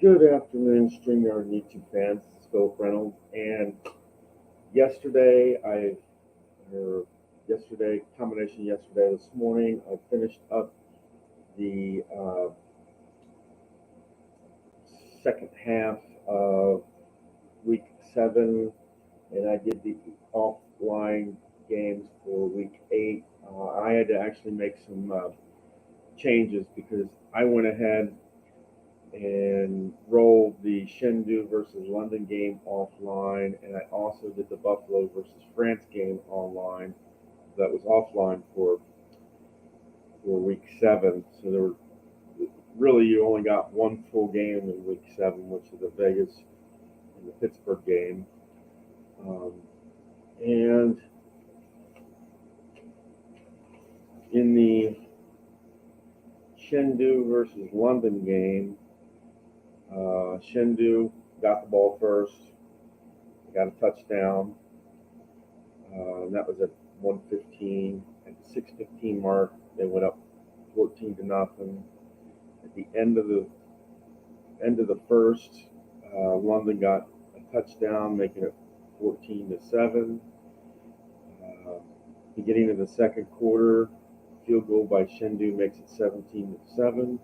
Good afternoon, StreamYard and YouTube fans. This is Philip Reynolds. And yesterday, combination yesterday, this morning, I finished up the second half of week 7, and I did the offline games for week 8. I had to actually make some changes because I went ahead and rolled the Chengdu versus London game offline, and I also did the Buffalo versus France game online. That was offline for week 7. So there were really you only got one full game in week 7, which is the Vegas and the Pittsburgh game, and in the Chengdu versus London game, Chengdu got the ball first, got a touchdown. And that was at 1:15. At the 6:15 mark, they went up 14-0. At the end of the first, London got a touchdown, making it 14-7. Beginning of the second quarter, field goal by Chengdu makes it 17-7.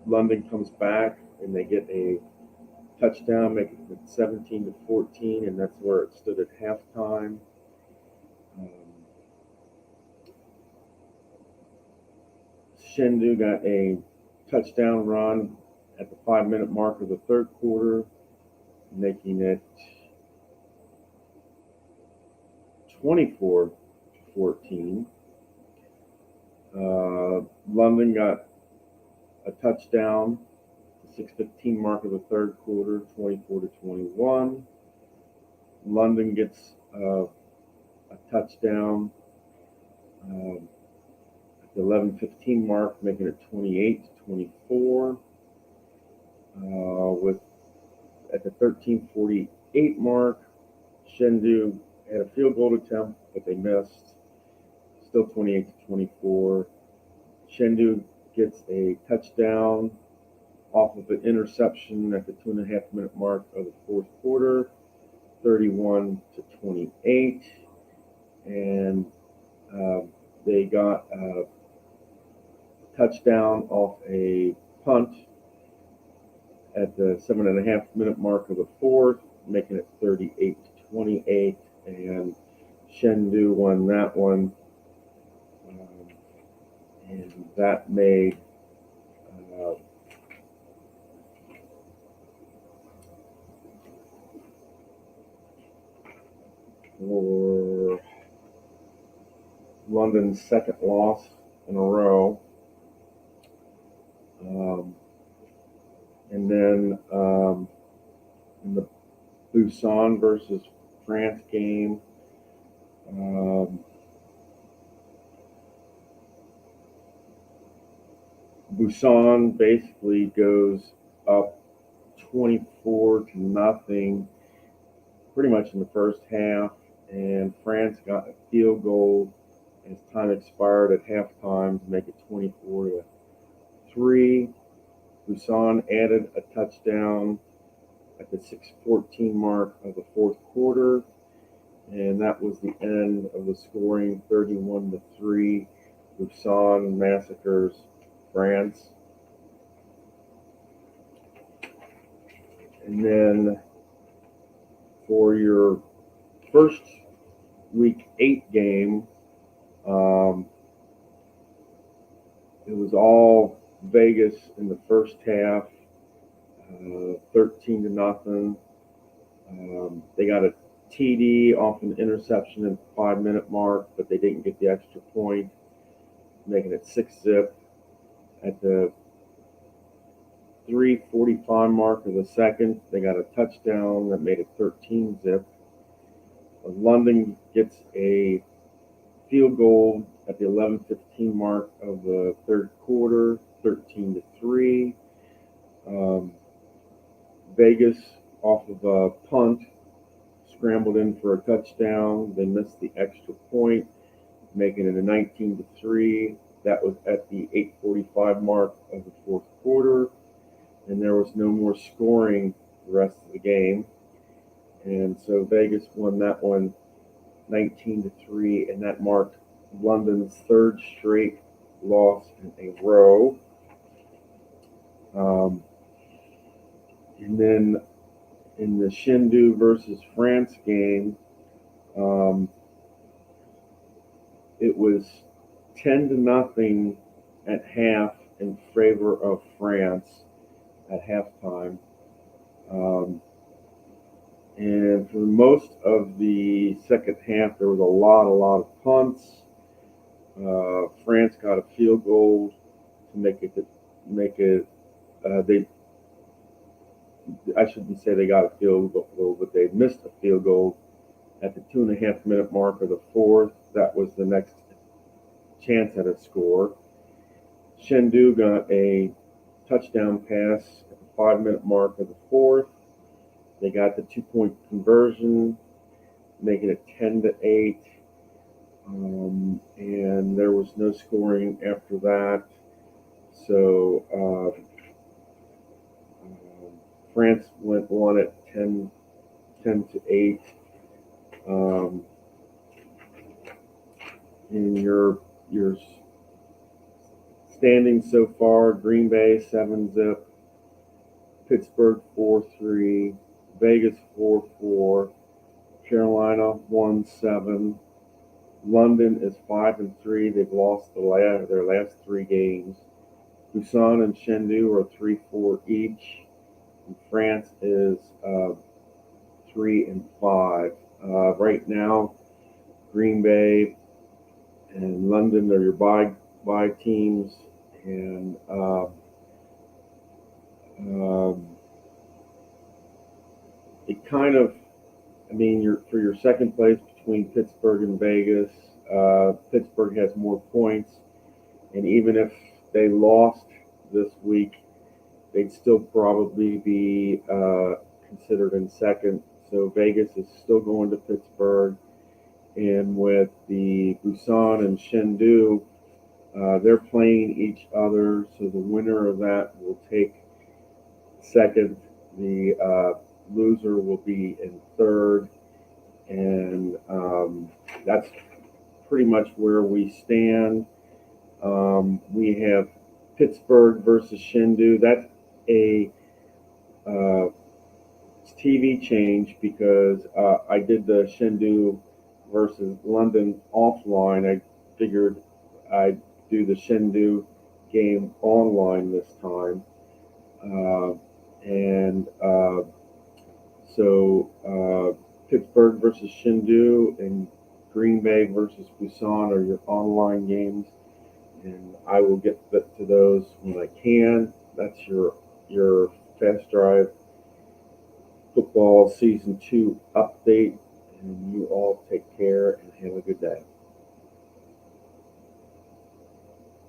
London comes back and they get a touchdown, making it 17-14, and that's where it stood at halftime. Chengdu got a touchdown run at the 5-minute mark of the third quarter, making it 24-14. London got a touchdown at the 6:15 mark of the third quarter, 24-21. London gets a touchdown at the 11:15 mark, making it 28-24. With at the 13:48 mark, Chengdu had a field goal attempt, but they missed. Still 28-24. Chengdu gets a touchdown off of an interception at the 2.5-minute mark of the fourth quarter, 31-28. And they got a touchdown off a punt at the 7.5-minute mark of the fourth, making it 38-28. And Chengdu won that one. And that made for London's second loss in a row. And then in the Busan versus France game, Busan basically goes up 24-0 pretty much in the first half, and France got a field goal as time expired at halftime to make it 24-3. Busan added a touchdown at the 6:14 mark of the fourth quarter, and that was the end of the scoring, 31-3. Busan massacres France. And then for your first week 8 game, it was all Vegas in the first half, 13-0. They got a TD off an interception at the 5-minute mark, but they didn't get the extra point, making it 6-0. At the 3:45 mark of the second, they got a touchdown that made it 13-0. London gets a field goal at the 11:15 mark of the third quarter, 13-3. Vegas, off of a punt, scrambled in for a touchdown. They missed the extra point, making it a 19-3 That was at the 8:45 mark of the fourth quarter, and there was no more scoring the rest of the game. And so Vegas won that one 19-3, and that marked London's third straight loss in a row. And then in the Chengdu versus France game, it was 10-0 at half in favor of France at halftime. And for most of the second half, there was a lot of punts. France got a field goal to make it. I shouldn't say they got a field goal, but they missed a field goal at the 2.5-minute mark of the fourth. That was the next chance at a score. Chengdu got a touchdown pass at the 5-minute mark of the fourth. They got the 2-point conversion, making it 10-8. And there was no scoring after that. So France won at 10-8. In your standings so far, Green Bay 7-zip, Pittsburgh 4-3, Vegas 4-4, Carolina 1-7. London is 5-3. They've lost their last 3 games. Busan and Chengdu are 3-4 each. And France is 3-5. Right now, Green Bay and London are your bye teams, and it kind of, for your second place between Pittsburgh and Vegas, Pittsburgh has more points, and even if they lost this week, they'd still probably be considered in second. So Vegas is still going to Pittsburgh, and with the Busan and Chengdu, they're playing each other, so the winner of that will take second. The loser will be in third, and that's pretty much where we stand. We have Pittsburgh versus Chengdu. That's a TV change because I did the Chengdu versus London offline. I figured I'd do the Chengdu game online this time. So Pittsburgh versus Chengdu and Green Bay versus Busan are your online games, and I will get to those when I can. That's your Fast Drive Football Season 2 update, and you all take care and have a good day.